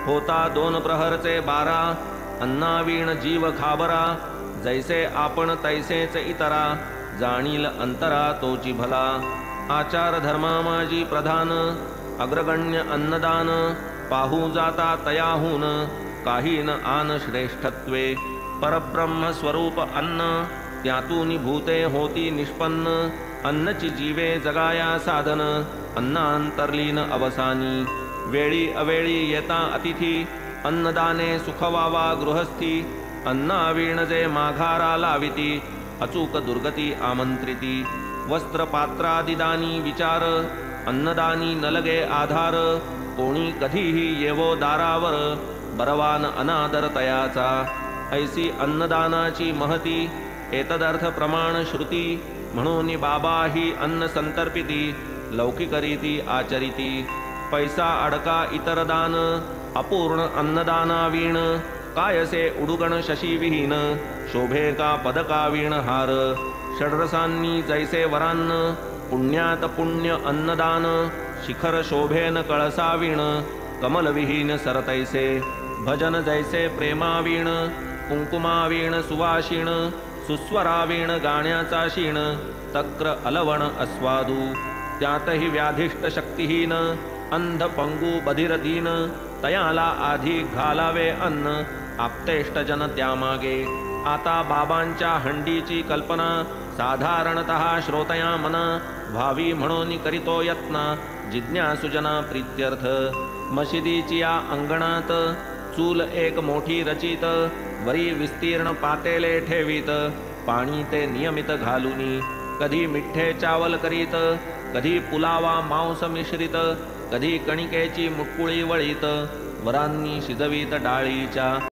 होता 2 प्रहरचे 12, अन्नावीण जीव खाबरा, जैसे आपण तैसेच इतरा, जाणील अंतरा तोची भला। आचार धर्मा माझी प्रधान, अग्रगण्य अन्नदान, पाहू जाता तयाहून, काही न आन श्रेष्ठत्वे। परब्रह्म स्वरूप अन्न, त्यातून भूते होती निष्पन्न, अन्नची जीवे जगाया साधन, अन्नांतर्लीन अवसानी। वेळी अवेळी येता अतिथी, अन्नदाने सुखवावा गृहस्थी, अन्नावीण जे माघारा लाविती, अचूक दुर्गती आमंत्रिती। वस्त्र पात्रादिदानी विचार, अन्नदानी नलगे आधार, कोणी कधीही येवो दारावर, बरवान अनादर तयाचा। ऐसी अन्नदानाची महती, एतदर्थ प्रमाण श्रुती, म्हणून बाबा ही अन्न संतर्पिती, लौकिकरीती आचरिती। पैसा अडका इतर दान, अपूर्ण अन्नदानावीण, कायसे उडुगण शशीविहीन, शोभे का पदकावीण हार। षड्रसांनी जैसे वरान्न, पुण्यात पुण्य अन्नदान, शिखर शोभेन कळसावीण, कमलविहीन सरतैसे। भजन जैसे प्रेमावीण, कुंकुमावीण सुवाशीण, सुस्वरावीण गाण्याचा शीण, तक्र अलवण अस्वादू। त्यातही व्याधिष्ट शक्तिहीन, अंध पंगू बधिरदीन, तयाला आधी घालावे अन्न, आप्तेष्टजन त्यामागे। आता बाबांच्या हंडीची कल्पना, साधारणतः श्रोतया मना, व्हावी म्हणून करीतो यत्न, जिज्ञासुजना प्रीत्यर्थ। मशिदीची या अंगणात, चूल एक मोठी रचित, वरी विस्तीर्ण पातेले ठेवीत, पाणी ते नियमित घालुनी। कधी मिठ्ठे चावल करीत, कधी पुलावा मांस मिश्रित, कधी कणिकेची मुटकुळी वळीत, वरांनी शिजवीत डाळीच्या।